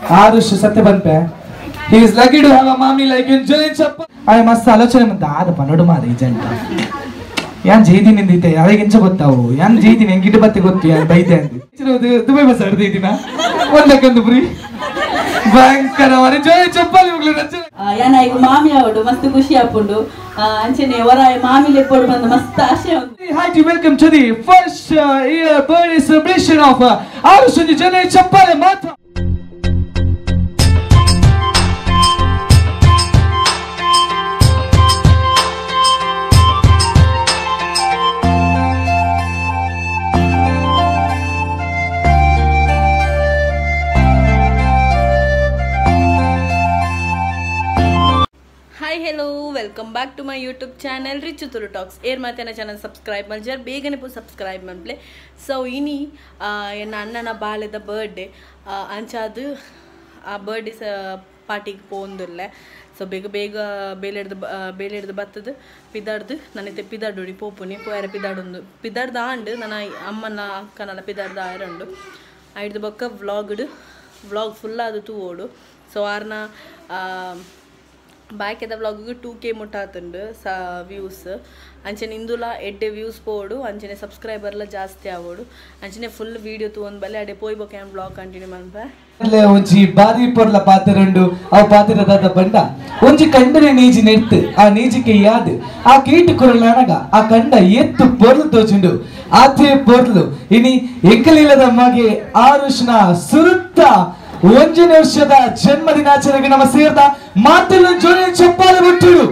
Arush Satyabanpe. He is lucky to have a mommy like you. I must ಆಲೋಚನೆ ಮತ್ತೆ ಆದಪ್ಪ ನೋಡು ಮಾದ ಈ ಜಂಟ ಯಾನ್ ಜೈದಿನ ಇಂದಿತೆ ಯಾರಿಗೆ ಎಂಚ ಗೊತ್ತಾವು ಯಾನ್ ಜೈದಿನ ಹೆಂಗಿಟ್ಟು ಬತ್ತೆ ಗೊತ್ತು ಯಾನ್ ಬೈತೆ ಅಂತ ದುಬೈ ಬಸ್ ಆಡ್ತಾ ಇದ್ದೀನ ಒಂದಕ್ಕೊಂದು ಫ್ರೀ ಭಯಂಕರ ಮನೆ ಜೋಯಿ ಚಪ್ಪಲಿ ಹೋಗ್ಲಿ ರಚನೆ ಯಾನ ಈಗ ಮಾಮಿ ಆವಡು ಮಸ್ತ್ ಖುಷಿ ಆಪುಂಡು ಅಂಚನೆ ಹೊರ ಮಾಮಿ ಲೆಪ್ಪಡು ಬಂದು ಮಸ್ತ್ ಆಶೆ ಉಂಟು Hi to welcome to the first year birthday celebration of Arush and Jane Chappale Mata. Hi hello welcome back to my YouTube channel Richu Tulu Talks air matena channel subscribe maljar begane po subscribe manple so ini enna annana baleda birthday anchadu a birthday party ku pondulle so bega beled battadu pidaddu nanite pidadodi popuni poyara pidadundu pidadda and nana ammana akkanala pidadda arandu aidu bokka vlog full adu tu odu so arna back at the vlog 2k mutattundu views anchene indula 8 views podu anchene subscriber la jaasti avodu anchene full video tu on bale ade poi bokan vlog continue manpa le onji bari porla paatirandu aw paatirada banda onji kandare neeji nettu aa neejike yaadu aa keetu kuralanaga aa kanda ettu porlu tochundu ate porlu ini ekkalilada ಮಗೆ ಆರುಷ್ನ ಸುರುತ್ತ ಒಂಜನೇ ವರ್ಷದ ಜನ್ಮದಿನಾಚರಣೆಗೆ ನಮ್ಮ ಸೇರ್ದ ಮಾತೆಲ್ಲ ಜೋರೆ ಚಪ್ಪಾಳೆ ಬಿಟ್ಟರು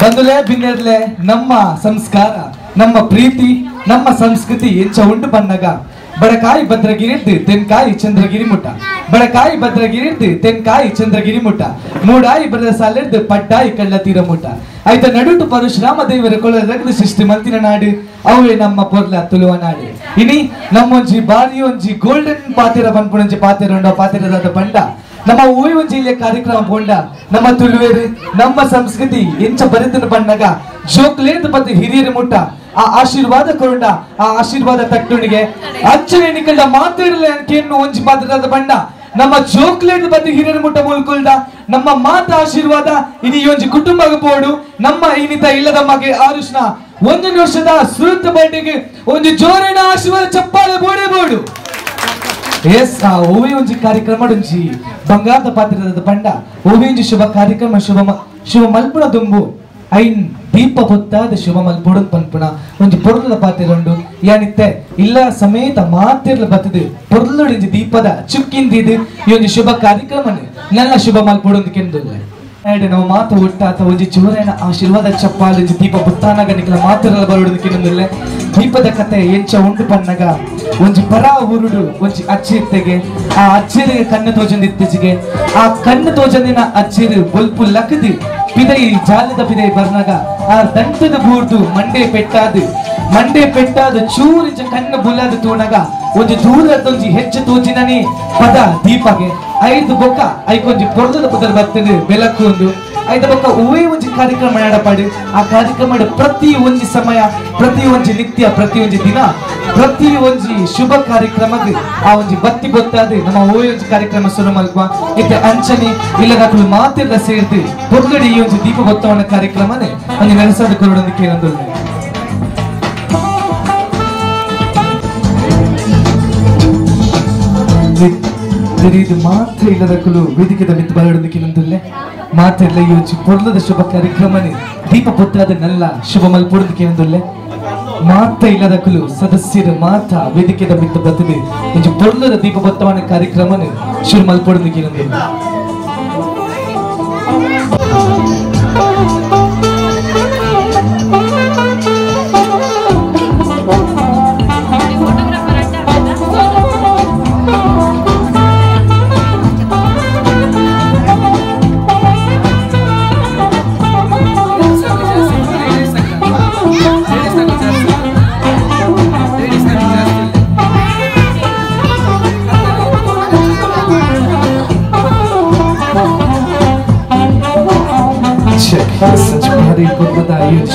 ಬಂದುಲೆ ಬಿನ್ನೆರ್ಲೆ ನಮ್ಮ ಸಂಸ್ಕಾರ ನಮ್ಮ ಪ್ರೀತಿ ನಮ್ಮ ಸಂಸ್ಕೃತಿ ಎಂಚ ಉಂಡು ಬನ್ನಗ ಬಡಕಾಯಿ ಭದ್ರಗಿರಿರ್ದು ತೆನ್ಕಾಯಿ ಚಂದ್ರಗಿರಿ ಮುಟ್ಟ ಬಡಕಾಯಿ ಭದ್ರಗಿರಿರ್ದು ತೆನ್ಕಾಯಿ ಚಂದ್ರಗಿರಿ ಮುಟ್ಟ ಮೂಡಾಯಿ ಬರದ ಸಾಲಿರ್ದು ಪಟ್ಟಾಯಿ ಕಳ್ಳ ತೀರ ಮುಟ್ಟ ಆಯ್ತ ನಡುಟು ಪರಶುರಾಮ ದೇವರ ಕೊಳರಗದ ಸೃಷ್ಟಿ ಮಲ್ತಿನ ನಾಡು ಅವೇ ನಮ್ಮ ಪೊರ್ಲ ತುಳುವ ನಾಡು ಇನಿ ನಮ್ಮೊಂಜಿ ಬಾರಿ ಒಂಜಿ ಗೋಲ್ಡನ್ ಪಾತೆರ ಬಂದ್ಪುಣಂಜಿ ಪಾತೆರ ಪಾತೆರದ ಬಂಡ ನಮ್ಮ ಊಯಿ ಒಂಜಿ ಇಲ್ಲೇ ಕಾರ್ಯಕ್ರಮ ಪೋಂಡ ನಮ್ಮ ತುಳುವೇರು ನಮ್ಮ ಸಂಸ್ಕೃತಿ ಎಂಚ ಬರೆದನ ಬಣ್ಣಗ ಜೋಕ್ಲೇದು ಪತ್ತೆ ಹಿರಿಯರ ಮುಟ್ಟ ಆ ಆಶೀರ್ವಾದ ಕೊರಂಡ ಆ ಆಶೀರ್ವಾದ ತಟ್ಟುಣಿಗೆ ಅಚ್ಚನೆ ನಿಕಂಡ ಮಾತಾಡಲೆ ಅನ್ಕೇನು ಒಂಜಿ ಪಾತ್ರದ ಬಣ್ಣ ನಮ್ಮ ಜೋಕ್ಲೇಟ್ ಬತ್ತಿ ಹಿರಿಯರ ಮುಟ್ಟ ಮೂಲ್ಕೊಳ್ದ ನಮ್ಮ ಮಾತ ಆಶೀರ್ವಾದ ಇನಿ ಒಂಜಿ ಕುಟುಂಬಗ ಪೋಡು ನಮ್ಮ ಇನಿತ ಇಲ್ಲದ ಮಗೆ ಆರುಷ್ನ 1 ವರ್ಷದ ಸುರುತ್ತ ಬರ್ಡೇಗೆ ಒಂಜಿ ಜೋರಿನ ಆಶೀರ್ವಾದ ಚಪ್ಪಾಳೆ ಬೋಡು ಎಸ್ ಓವಿ ಒಂಜಿ ಕಾರ್ಯಕ್ರಮ ಒಂಜಿ ಬಂಗಾರದ ಪಾತ್ರದ ಬಂಡ ಓವಿ ಒಂಜಿ ಶುಭ ಕಾರ್ಯಕ್ರಮ ಶುಭ ಮಲ್ಪುಣ ದುಂಬು ಐನ್ ದೀಪ ಹೊತ್ತಾದ ಶುಭ ಮಲ್ಪುಡ ಪನ್ಪುಣ ಒಂಜಿ ಪೊರ್ಲದ ಪಾತಿರಂಡು ಯಾನಿತ್ತೆ ಇಲ್ಲ ಸಮೇತ ಮಾತಿರ್ಲ ಬತ್ತದು ಪೊರ್ಲೊಡಿಂಜಿ ದೀಪದ ಚುಕ್ಕಿಂದಿದು ಈ ಒಂಜಿ ಶುಭ ಕಾರ್ಯಕ್ರಮ ನನ್ನ ಶುಭ ಮಲ್ಪುಡೊಂದು ಕೆಂದುಲ್ಲ ನಾವು ಮಾತು ಒಟ್ಟಾತ ಒಂಜಿ ಚೂರನ ಆಶೀರ್ವಾದ ಚಪ್ಪಾಲೆ ದೀಪ ಬುತ್ತಾನಾಗ ನಿಕಲ ಮಾತಿರಲ ಬರೋದು ಕೆಂದುಲ್ಲ ದೀಪದ ಕತೆ ಎಂಚ ಉಂಟು ಪನ್ನಗ ಒಂಜಿ ಪರ ಉರುಡು ಒಂಜಿ ಅಚ್ಚಿರ್ತೆಗೆ ಆ ಅಚ್ಚಿರಿಗೆ ಕಣ್ಣು ತೋಜಂದು ಇತ್ತೀಚೆಗೆ ಆ ಕಣ್ಣು ತೋಜಂದಿನ ಅಚ್ಚಿರು ಬೊಲ್ಪು ಲಕದು ಪಿದೈ ಜಾಲದ ಪಿದೈ ಬರ್ನಾಗ ಆ ದಂಟದ ಬೂರ್ದು ಮಂಡೆ ಪೆಟ್ಟಾದ ಚೂರಿಂಚ ಕಣ್ಣು ಬುಲ್ಲದ ತೋಣಗ ಒಂಜಿ ದೂರದೊಂಜಿ ಹೆಚ್ಚು ತೋಜಿನನಿ ಪದ ದೀಪಗೆ ಐದು ಬೊಕ್ಕ ಐಕೊಂಜಿ ಪೊರ್ಲದ ಪದರ ಬರ್ತದೆ ಬೆಳಕು ಒಂದು ಐದು ಬೊಕ್ಕ ಉವೇ ಒಂಜಿ ಕಾರ್ಯಕ್ರಮ ನಡಪಾಡು ಆ ಕಾರ್ಯಕ್ರಮ ಪ್ರತಿ ಒಂಜಿ ಸಮಯ ಪ್ರತಿ ಒಂಜಿ ನಿತ್ಯ ಪ್ರತಿ ಒಂಜಿ ದಿನ ಪ್ರತಿ ಒಂಜಿ ಶುಭ ಕಾರ್ಯಕ್ರಮಕ್ಕೆ ಆ ಒಂಜಿ ಬತ್ತಿ ಗೊತ್ತಾದ ನಮ್ಮ ಉವೇ ಒಂಜಿ ಕಾರ್ಯಕ್ರಮ ಶುರು ಮಲ್ಪುವ ಇತ್ತೆ ಅಂಚನೆ ಇಲ್ಲದಾಕಲು ಮಾತೆಲ್ಲ ಸೇರ್ದು ಪೊರ್ಲಡಿ ಈ ಒಂಜಿ ದೀಪ ಗೊತ್ತವನ ಕಾರ್ಯಕ್ರಮನೆ ಒಂದು ನೆನಸಾದ ಕೊರಡೊಂದು ಕೇಳೋದು ಇದು ಮಾತ್ರ ಇಲ್ಲದಕ್ಕೂ ವೇದಿಕೆದ ಮಿತ್ತು ಬರಡೋದಕ್ಕೆ ನಂತಲ್ಲೇ ಮಾತ್ರ ಇಲ್ಲ ಯೋಚಿ ಪೊರ್ಲದ ಶುಭ ಕಾರ್ಯಕ್ರಮನೆ ದೀಪ ಪೊತ್ತಾದ ನಲ್ಲ ಶುಭ ಮಲ್ಪೊಡೋದಕ್ಕೆ ನಂತಲ್ಲೇ ಮಾತ್ರ ಇಲ್ಲದಕ್ಕೂ ಸದಸ್ಯರ ಮಾತ್ರ ವೇದಿಕೆದ ಮಿತ್ತು ಬರ್ತದೆ ಒಂದು ಪೊರ್ಲದ ದೀಪ ಬತ್ತವನ ಕಾರ್ಯಕ್ರಮನೆ ಶುರು ಮಲ್ಪೊಡೋದಕ್ಕೆ ನಂತಲ್ಲ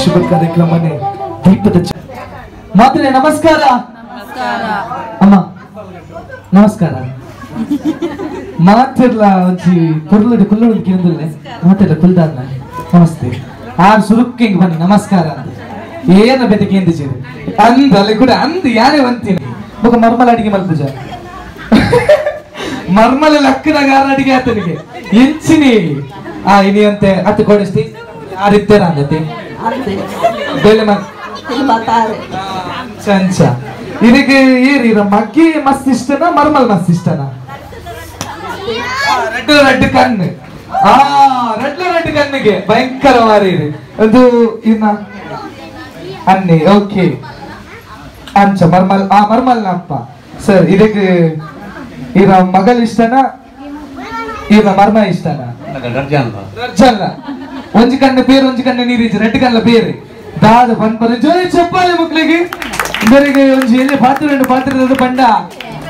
ಶುಭ ಕಾರ್ಯಕ್ರಮನೆ ದೀಪದ ಮಾತ್ರೆ ನಮಸ್ಕಾರ ಅಮ್ಮ ನಮಸ್ಕಾರ ಮಾತಿರ್ಲ ಒಂಚಿ ಕುರ್ಲಡಿ ಕುಲ್ಲೋಡಿ ಕೇಂದ್ರಲ್ಲ ಮಾತಿರ್ಲ ಕುಲ್ದಾರ್ನ ನಮಸ್ತೆ ಆ ಸುರುಕ್ಕೆ ಹಿಂಗ್ ಬನ್ನಿ ನಮಸ್ಕಾರ ಅಂತ ಏನ ಬೆತೆ ಕೇಂದ್ರಿಸಿರಿ ಅಂದಲ್ಲಿ ಕೂಡ ಅಂದ್ ಯಾರೇ ಅಂತೀನಿ ಬೊಕ ಮರ್ಮಲ ಅಡಿಗೆ ಮಲ್ಪುಜ ಮರ್ಮಲ ಲಕ್ಕನಾಗ ಅಡಿಗೆ ಆತನಿಗೆ ಎಂಚಿನಿ ಇನಿ ಅಂತೆ ಅತ್ತು ಕೊಡಿಸ್ತಿ ಯಾರಿದ್ದೇರ ಅಂದತಿ ಬೆಲೆ ಚಂಚ ಇದಕ್ಕೆ ಏರಿ ಮಗ್ಗಿ ಮಸ್ತ್ ಇಷ್ಟನಾ ಮರ್ಮಲ್ ಮಸ್ತ್ ಇಷ್ಟನಾ ರೆಡ್ ಕಣ್ಣು ರೆಡ್ ಕಣ್ಣಿಗೆ ಭಯಂಕರ ಮಾರೀರಿ ಅದು ಇನ್ನ ಅನ್ನಿ ಓಕೆ ಅಂಚ ಮರ್ಮಲ್ನ ಅಪ್ಪ ಸರ್ ಇದಕ್ಕೆ ಇರ ಮಗಳು ಇಷ್ಟನಾ ಇರ ಮರ್ಮ ಇಷ್ಟನಾ ರರ್ಜಲ್ಲ ಒಂಜಿ ಕಣ್ಣ ಬೇರೆ ಒಂಜಿ ಕಣ್ಣ ನೀರೀಚ್ ರೆಡ್ ಕಣ್ಣ ಬೇರೆ ದಾದ ಪನ್ಪರ ಜೋರಿ ಚಪ್ಪಾಳೆ ಮಕ್ಕಳಿಗೆ ಇವರಿಗೆ ಒಂಜಿ ಎಲ್ಲಿ ಪಾತ್ರ ಬಂಡ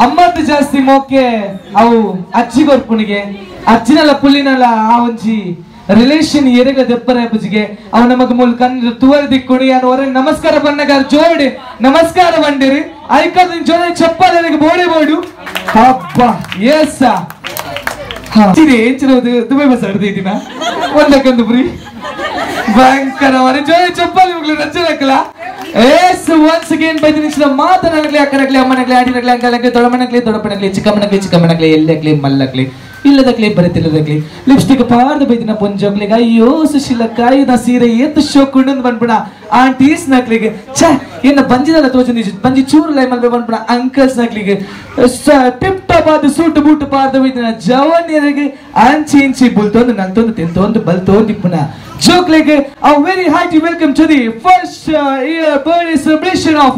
ಅಮ್ಮದ್ದು ಜಾಸ್ತಿ ಮೋಕೆ ಅವು ಅಜ್ಜಿ ಗೊರ್ಪುಣಿಗೆ ಅಜ್ಜಿನಲ್ಲ ಪುಲ್ಲಿನಲ್ಲ ಆ ಒಂಜಿ ರಿಲೇಷನ್ ಎರೆಗ ದೆಪ್ಪರ ಬುಜಿಗೆ ಅವ ನಮಗ ಮೂಲ ಕಣ್ಣು ತುವರ್ ದಿಕ್ಕುಣಿ ಅನ್ ಹೊರಗೆ ನಮಸ್ಕಾರ ಬನ್ನಗಾರ ಜೋಡಿ ನಮಸ್ಕಾರ ಬಂದಿರಿ ಐಕದ ಜೋಡಿ ಚಪ್ಪಾಳೆಗೆ ಬೋಡು ಅಪ್ಪ ಎಸ್ ದುಬೈ ಬಸ್ ಹಿಡ್ದಿದ್ದೀನ ಒಂದಕ್ಕೊಂದು ಫ್ರೀ ಭಯಂಕರ ಜೋಡಿ ಚಪ್ಪಾಳೆ ಮಕ್ಕಳು ರಚನಕ್ಕಲ್ಲ ಎಸ್ ಒನ್ಸ್ ಅಗೇನ್ 5 ನಿಮಿಷದ ಮಾತನಾಗಲಿ ಅಕ್ಕನಗ್ಲಿ ಅಮ್ಮನಗ್ಲಿ ಆಡಿನಗ್ಲಿ ಅಂಕಲಗ್ಲಿ ದೊಡ್ಡಪ್ಪನಗ್ಲಿ ಚಿಕ್ಕಮ್ಮನಗ್ಲಿ ಎಲ್ಲಗ್ಲಿ ಮಲ್ಲಗ್ಲಿ ಇಲ್ಲದಕ್ಲಿ ಬರೀತಿಲ್ಲದಕ್ಲಿ ಲಿಪ್ಸ್ಟಿಕ್ ಪಾರ್ದ ಬೈದಿನ ಪೊಂಜೋಗ್ಲಿಗೆ ಅಯ್ಯೋ ಸುಶೀಲಕ್ಕ ಇದ ಸೀರೆ ಎತ್ತು ಶೋಕುಂಡು ಬಂದ್ಬಿಡ ಆಂಟೀಸ್ ನಕ್ಲಿಗೆ ಛ ಇನ್ನ ಬಂಜಿದಲ್ಲ ತೋಚ ಬಂಜಿ ಚೂರು ಲೈ ಮಲ್ಬೆ ಬಂದ್ಬಿಡ ಅಂಕಲ್ಸ್ ನಕ್ಲಿಗೆ ಟಿಪ್ ಟಾಪ್ ಆದ ಸೂಟ್ ಬೂಟ್ ಪಾರ್ದ ಬೈದಿನ ಜವನಿಯರಿಗೆ ಅಂಚಿ ಇಂಚಿ ಬುಲ್ತೊಂದು ನಂತೊಂದು ತೆಂತೊಂದು ಬಲ್ತೊಂದು ಇಪ್ಪುನ ಜೋಕ್ಲಿಗೆ a very hearty welcome to the first year birthday celebration of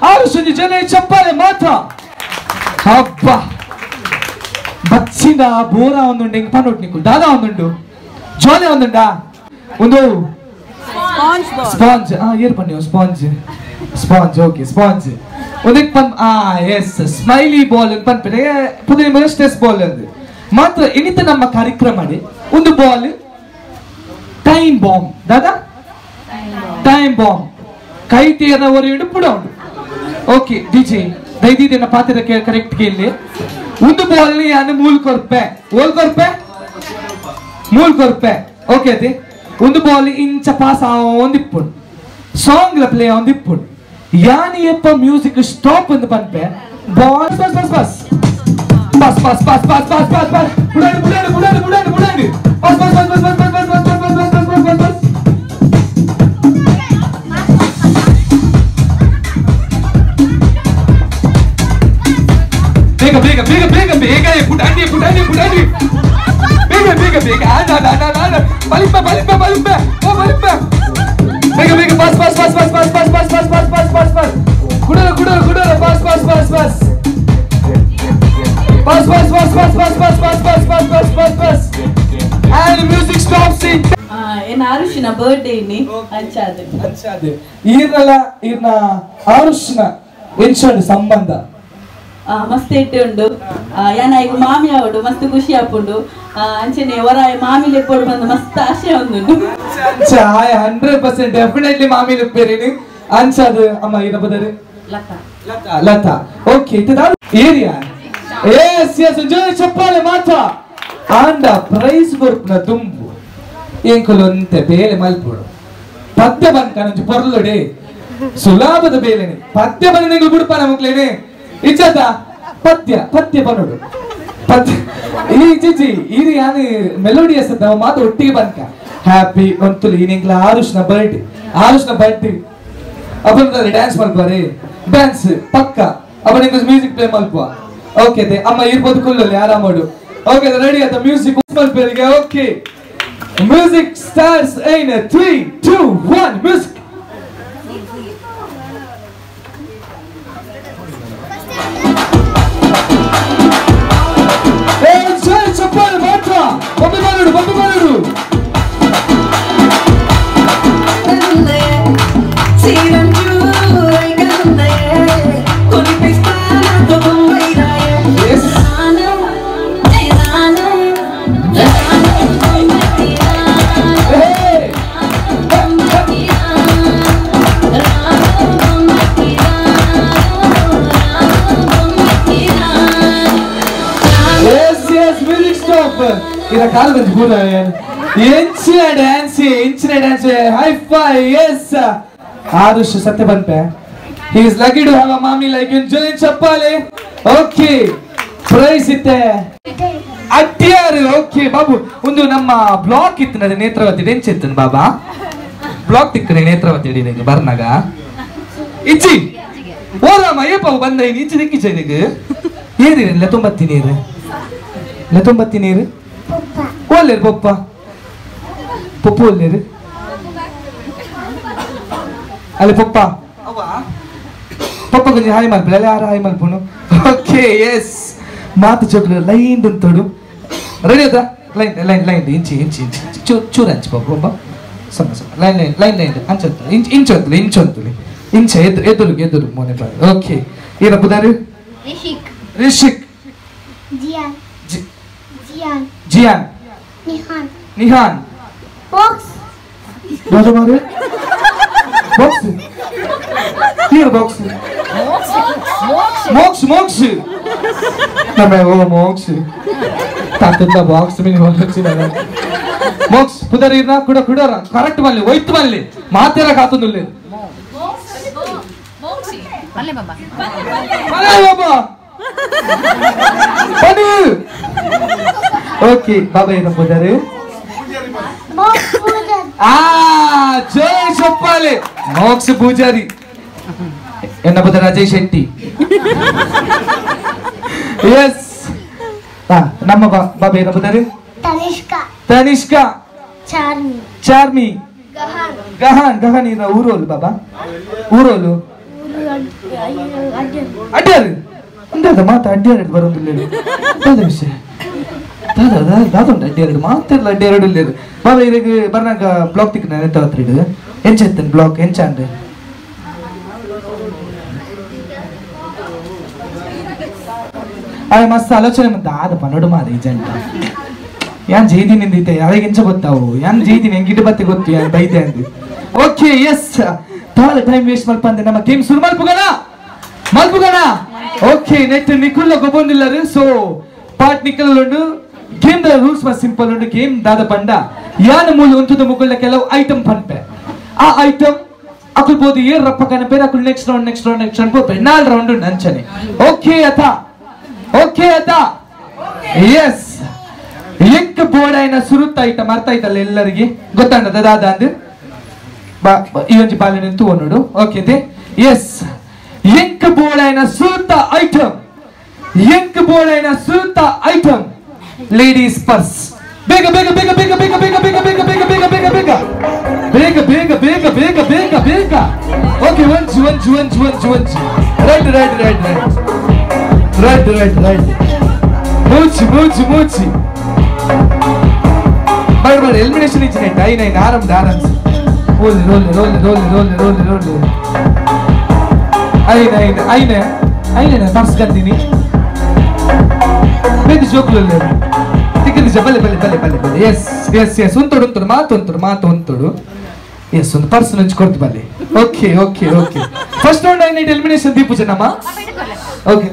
Arushunji Janai Chappale Mata Abba ಬಚ್ಚಿಂದ ಬೋರ ಒಂದುಂಡು ಹೆಂಗ್ ಪನ್ನೊಟ್ಟು ನಿಕ್ಕು ದಾದ ಒಂದುಂಡು ಜೋಲೆ ಒಂದುಂಡ ಒಂದು ಸ್ಪಾಂಜ್ ಏರ್ ಪನ್ನಿ ಸ್ಪಾಂಜ್ ಓಕೆ ಸ್ಪಾಂಜ್ ಒಂದಕ್ಕೆ ಪನ್ ಎಸ್ ಸ್ಮೈಲಿ ಬಾಲ್ ಪನ್ಪೆ ಪುದಿನ ಸ್ಟ್ರೆಸ್ ಬಾಲ್ ಅಂದು ಮಾತ್ರ ಇನ್ನಿತ ನಮ್ಮ ಕಾರ್ಯಕ್ರಮ ಮಾಡಿ ಒಂದು ಬಾಲ್ ಟೈಮ್ ಬಾಂಬ್ ದಾದಾ ಟೈಮ್ ಬಾಂಬ್ ಕೈ ತೀರದವರೆಗೂ ಪುಡ ಉಂಟು ಓಕೆ ಡಿಜೆ ದೈದಿನ ಪಾತ್ರ ಕರೆಕ್ಟ್ ಕೇಳಿ ಒಂದು ಬಾಲ್ ಯಾನು ಮೂಲ್ ಕೊರ್ಪೆ ಓಕೆ ಅದೇ ಒಂದು ಬಾಲ್ ಇಂಚ ಪಾಸ್ ಒಂದಿಪ್ಪುಂಡು ಸಾಂಗ್ ಪ್ಲೇ ಒಂದಿಪ್ಪುಂಡು ಯಾನಿ ಎಪ್ಪ ಮ್ಯೂಸಿಕ್ ಸ್ಟಾಪ್ ಒಂದು ಪನ್ಪೆ ಬಾಲ್ ಬಸ್ ಬಸ್ ಬಸ್ ಬಸ್ ಬಸ್ ಬಸ್ ಬಸ್ ಬಸ್ ಬಸ್ ಬಸ್ ಬುಡಾಡಿ ಬುಡಾಡಿ ಬುಡಾಡಿ ಬುಡಾಡಿ ಬುಡಾಡಿ ಬಸ್ ಬಸ್ ಬಸ್ ಬಸ್ ಬಸ್ ಬಸ್ ಬಸ್ ಬಸ್ ಬಸ್ ಬಸ್ ಬಸ್ ಬಸ್ ಬಸ್ ಬೇಗ ಬೇಗ ಬೇಗ ಬೇಗ ಬೇಗ ಬುಡಾಡಿ ಬುಡಾಡಿ ಬುಡಾಡಿ ಬೇಗ ಬೇಗ ಬೇಗ ಬಲಿಪ ಬಲಿಪ ಬಲಿಪ ಓ ಬಲಿಪ ಬೇಗ ಬೇಗ ಬಸ್ ಬಸ್ ಬಸ್ ಬಸ್ ಬಸ್ ಬಸ್ ಬಸ್ ಬಸ್ ಬಸ್ ಬಸ್ ಬಸ್ ಬಸ್ ಕುಡಲ ಕುಡಲ ಕುಡಲ ಬಸ್ ಬಸ್ ಬಸ್ ಬಸ್ bus bus bus bus bus bus bus bus bus bus bus bus and the music stops in en Arushina birthday ni anchade irna Arushina enchondu sambandha ಮಸ್ತ್ ಇಟ್ಟು ಉಂಡು ಯಾನ ಈಗ ಮಾಮಿ ಆವಡು ಮಸ್ತ್ ಖುಷಿ ಆಪುಂಡು ಅಂಚನೆ ಹೊರ ಮಾಮಿ ಲೆಪ್ಪೋಡು ಬಂದು ಮಸ್ತ್ ಆಶೆ ಒಂದುಂಡು 100% ಡೆಫಿನೆಟ್ಲಿ ಮಾಮಿ ಲೆಪ್ಪೇರಿನಿ ಅಂಚದು ಅಮ್ಮ ಇದ ಬದರಿ ಲತಾ ಓಕೆ ಇದ ಏರಿಯಾ ಎಸ್ ಎಸ್ ಜೋರಿ ಚಪ್ಪಾಳೆ ಮಾತ ಆಂಡ ಪ್ರೈಸ್ ಕೊರ್ಪುನ ತುಂಬು ಎಂಕುಲೊಂತೆ ಬೇಲೆ ಮಲ್ಪುಡು ಪದ್ಯ ಬಂಕನಂಚು ಪೊರ್ಲುಡೆ ಸುಲಾಭದ ಬೇಲೆನೆ ಪದ್ಯ ಬಂದ ನಿಂಗೆ ಬುಡುಪನ ಮಕ್ಳೇನೆ ಇಜ್ಜತ ಪದ್ಯ ಪನ್ನೋಡು ಪದ್ಯ ಈ ಜಿಜಿ ಇದು ಯಾನು ಮೆಲೋಡಿಯಸ್ ಅಂತ ಮಾತು ಒಟ್ಟಿಗೆ ಬಂಕ ಹ್ಯಾಪಿ ಒಂತುಲು ಈ ನಿಂಗ್ಲ ಆರುಷ್ನ ಬರ್ಡೇ ಅಪ್ಪನಲ್ಲಿ ಡ್ಯಾನ್ಸ್ ಮಲ್ಪಾರೆ ಡ್ಯಾನ್ಸ್ ಪಕ್ಕ ಅಪ್ಪ ನಿಂಗೆ ಮ್ಯೂಸಿಕ್ ಪ್ಲೇ ಮಲ್ಪುವ ಓಕೆ ದೇ ಅಮ್ಮ ಇರ್ಬೋದು ಕುಲ್ಲಲ್ಲಿ ಆರಾಮಾಡು ಓಕೆ ರೆಡಿ ಆಯ್ತಾ ಮ್ಯೂಸಿಕ್ ಮಲ್ಪೇರಿಗೆ okay music starts in 3 2 1 music ಚಪ್ಪಾಳೆ ಮಾತ್ರ ಬೊಬ್ಬೆ ಮಾಡು yes music stop ira kaal banj pura enchina dance high five yes Arush Satyabanpe he is lucky to have a mommy like you join chappale okay prize itte ಅಡ್ಯಾರು okay ಬಾಬು ಒಂದು ನಮ್ಮ block ಇತ್ತು ನದ ನೇತ್ರಾವತಿ ಡೆಂಚ್ ಇತ್ತು ಬಾಬಾ ಬ್ಲಾಕ್ ತಿಕ್ಕನೆ ನೇತ್ರಾವತಿ ಡಿನಿಗೆ ಬರ್ನಾಗ ಇಚ್ಚಿ ಓರಾಮ ಏಪ ಬಂದ ಇನ್ ಇಚ್ಚಿ ದಿಕ್ಕಿ ಚೈನಿಗೆ ಏನಿರ ಲತೊಂಬತ್ತಿ ನೀರು ಓಲೇರು ಪಪ್ಪ ಓಲೇರು ಅಲ್ಲಿ ಪಪ್ಪ ಕೊಂಚ ಹಾಯ್ ಮಲ್ಪಲ್ಲ ಅಲ್ಲಿ ಯಾರು ಹಾಯ್ ಮಲ್ಪುನು ಓಕೆ ಎಸ್ ಮಾತು ಚೋಕ್ಲು ಲೈನ್ ಅಂತೋಡು ರೆಡಿ ಆಯ್ತಾ ಲೈನ್ ಇಂಚಿ ಚೂರು ಹಂಚಿ ಪಪ್ಪ ಲೈನ್ ಇಂಚೊಂತಲಿ ಇಂಚ ಎದುರು ಮೋನೆ ಬಾರಿ ಓಕೆ ಏನ ಬುದಾರು Rishik Jiyan Nihan box Here box. Mox. Nama Mox. Tatenda box mini hochina. Mox pudarina kudara. Correct malli, white malli. Matera kaatunulle. Moxi. Palle baba. Panu. Okay, baba ina pudare. Jay Chappale. Mox Pujari. Enna pudara Ajay Shetty. Yes. Namma baba ina pudare. Tanishka. Charmi. Gahan ina urolu baba. Urolu. Adyaru. Andada maata adyaru barondulleru. Ada vishaya. Dadonda adyaru maatarla adyaru illeru. Baba idege barnaga block tikna netavatridu. Enchetten block enchande. Ay mast alochane manta ada panodu mari janta. Yan jeedi nindite adage encha gottavu. Yan jeedi engide batte gottu yan baide andi. Okay yes. Thala time waste malpande nama game suru malpugana. Okay net Nikulla gobondillaru so part Nikulundu game the rules was simple undu game dada panda. Yana mulu untudu mugulla kelavu item panpe. A item akul bodi year rappakana pera akul next round po penal round nanchane. Okay ata. Yes. Ink board aina surutta item artha aitalla ellarige gottanda dada andu. Ba ivanji balene entu onnodu. Okay te. Yes. Ink board aina surutta item. Ladies purse. Bega. Okay, one. Right. Mochi. But elimination is net. I aram. Roll. I pass gandini. With joke lulle. Tikiri jabale. Yes. Untodu matuntodu. Yes, ಒಂದು purse ಹಂಚ್ಕೊಡ್ತು ಬಲ್ಲಿ. Okay. First round I need elimination Deepu ಜನಮ್ಮ. Okay.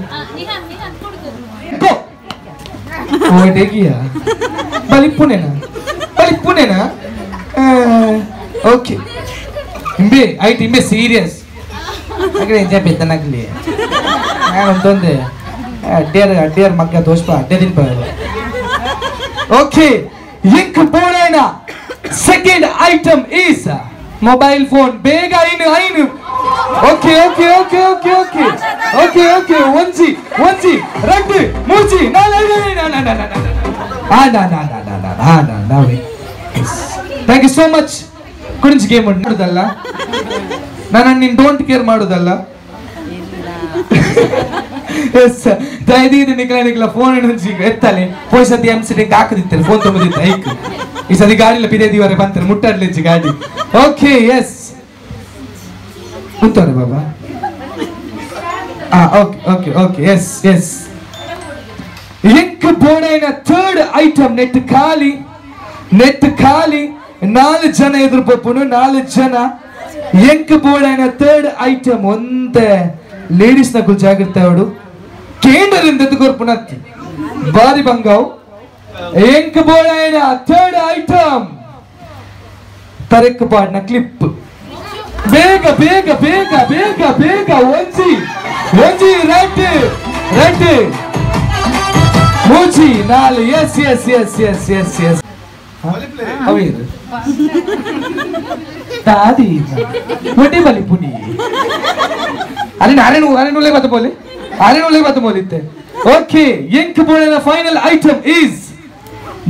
Go. Oh, degiya. Bali punena. Okay. Imbe serious. Agre enja betanagli. ನಾನು ಅಂತಂದೆ ಅಡ್ಡಿಯರ್ ಮಕ್ಕ ದೋಸ್ಪ ಅಡ್ಡಿಯದಿನ ಬರ. Okay. Ink ಬೋಳೇನ second item is mobile phone. Bega ainu. Okay. Onji. Rendu. Moochi. No. No. Thank you so much. Kudinchi game madudalla. Nana nin don't care madudalla. Yes. Daidi nikla phone nunchi ettale. Poi sati MC ಗೆ ಹಾಕದಿತ್ತಾರೆ phone ತಗೊಂಡಿದ್ದೆ hike. ಈ ಸತಿ ಗಾಡಿಲ ಪಿದೇದಿವರೆ ಬಂತಾರೆ ಮುಟ್ಟಾಡ್ಲಿಚ್ಚಿ ಗಾಡಿ. Okay, yes. ಉತ್ತರ ಬಾಬಾ. Okay. Yes. Ink board aina third item net khali. 4 ಜನ ಎದುರು ಪಪ್ಪುನು 4 ಜನ. Ink board aina third item ಒಂದೇ ಲೇಡೀಸ್ ನ ಕುಲ್ ಜಾಗ್ರತೆ ಅವಡು. ಕೇಂದ್ರದಿಂದ ಎದುರ್ಪುನತ್ತಿ. ಬಾರಿ ಬಂಗಾವ್ ಎಂಕ್ ಬೋಳಾಯನ ಥರ್ಡ್ ಐಟಮ್ ತರೆಕ್ ಪಾಡ್ನ ಕ್ಲಿಪ್ ಬೇಗ ಬೇಗ ಬೇಗ ಬೇಗ ಬೇಗ ಒಂಜಿ ಒಂಜಿ ರೆಡ್ ರೆಡ್ ಮೂಚಿ ನಾಲ್ S S S S S S Aveer ತಾದಿ ಒಡಿ ಬಲಿ ಪುನಿ ಅರೆ ನಾರೇನು ನಾರೇನುಲೆ ಬತ ಬೋಲೆ ನಾರೇನುಲೆ ಬತ ಬೋಲಿತ್ತೆ ಓಕೆ ಎಂಕ್ ಬೋಳನ ಫೈನಲ್ ಐಟಮ್ ಈಸ್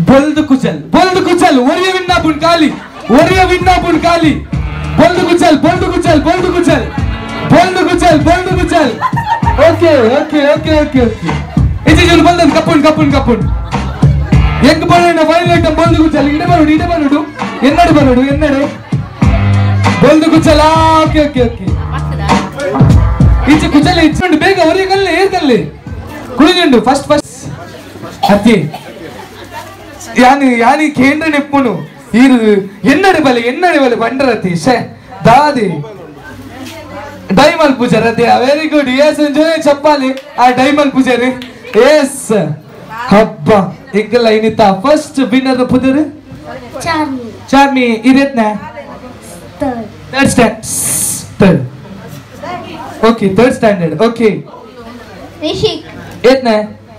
ಬಲ್ದು ಕುಚಲ್ ಒರಿಯ ವಿನ್ನಾಪುನ್ ಕಾಲಿ ಒರಿಯ ವಿನ್ನಾಪುನ್ ಕಾಲಿ ಬಲ್ದು ಕುಚಲ್ ಬಲ್ದು ಕುಚಲ್ ಬಲ್ದು ಕುಚಲ್ ಬಲ್ದು ಕುಚಲ್ ಬಲ್ದು ಕುಚಲ್ okay okay okay okay okay ಇಜಿ ಜಲ್ ಬಲ್ದನ್ ಕಪ್ಪುನ್ ಕಪ್ಪುನ್ ಕಪ್ಪುನ್ ಎಂಕ್ ಬೋಳನ ಫೈನಲ್ ಐಟಮ್ ಬಲ್ದು ಕುಚಲ್ ಇಡೆ ಬರುಡು ಎನ್ನಡೆ ಬರುಡು ಎನ್ನಡೆ ಬಲ್ದು ಕುಚಲ್ ಓಕೆ ಓಕೆ ಓಕೆ ಇಚೆ ಕುಚಲ್ ಇಚ್ಕೊಂಡು ಬೇಗ ಒರಿಯ ಕಲ್ಲೆ ಏರ್ಕಲ್ಲೆ ಕುಳಿಜುಂಡು ಫಸ್ಟ್ ಫಸ್ಟ್ ಅತ್ತಿ ಯಾನಿ ಕೇಂದ್ರ ನೆಪ್ಪುನು ಇದು ಎನ್ನಡೆ ಬಲೆ ಬಂಡರತಿ ಶೇ ದಾದಿ ಡೈಮಲ್ ಪೂಜಾರತಿ ವೆರಿ ಗುಡ್ ಎಸ್ ಎಂಜಾಯ್ ಚಪ್ಪಾಲಿ ಆ ಡೈಮಲ್ ಪೂಜಾರಿ ಎಸ್ ಹಬ್ಬ ಎಂಕಲ್ಲ ಇನ್ನಿತ್ತ ಫಸ್ಟ್ ವಿನ್ನರ್ ಪುದರ್ ಚಾರ್ಮಿ ಇರೇತ್ನ third standard okay third standard okay Rishik ಏತ್ನ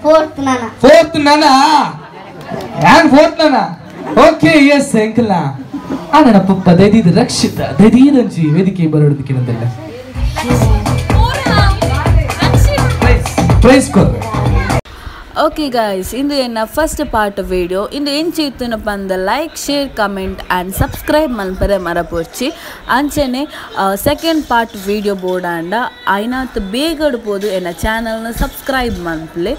ಫೋರ್ತ್ ನಾನಾ ಯಾನ್ ಫೋರ್ತ್ ನಾನಾ ಓಕೆ ಎಸ್ ಎಂಕಲ್ಲ ಆ ನನ್ನ ಪಪ್ಪ ದೈದಿದ ರಕ್ಷಿತ ದೈದಿದಂಜಿ ವೇದಿಕೆ ಬರೋದಕ್ಕೆ ನಂದಲ್ಲ ಪ್ರೈಸ್ ಕೊರ್ ಓಕೆ ಗಾಯ್ಸ್ ಇಂದು ಎನ್ನ ಫಸ್ಟ್ ಪಾರ್ಟ್ ವಿಡಿಯೋ ಇಂದು ಎಂಚಿತ್ತುನಪ್ಪ ಅಂದ like share comment and subscribe ಮಲ್ಪರೆ ಮರಪೊರ್ಚಿ ಅಂಚನೆ ಸೆಕೆಂಡ್ ಪಾರ್ಟ್ ವಿಡಿಯೋ ಬೋಡಾಂಡ ಐನಾತ್ ಬೇಗಡ್ಬೋದು ಎನ್ನ ಚಾನಲ್ನ ಸಬ್ಸ್ಕ್ರೈಬ್ ಮಲ್ಪಲೆ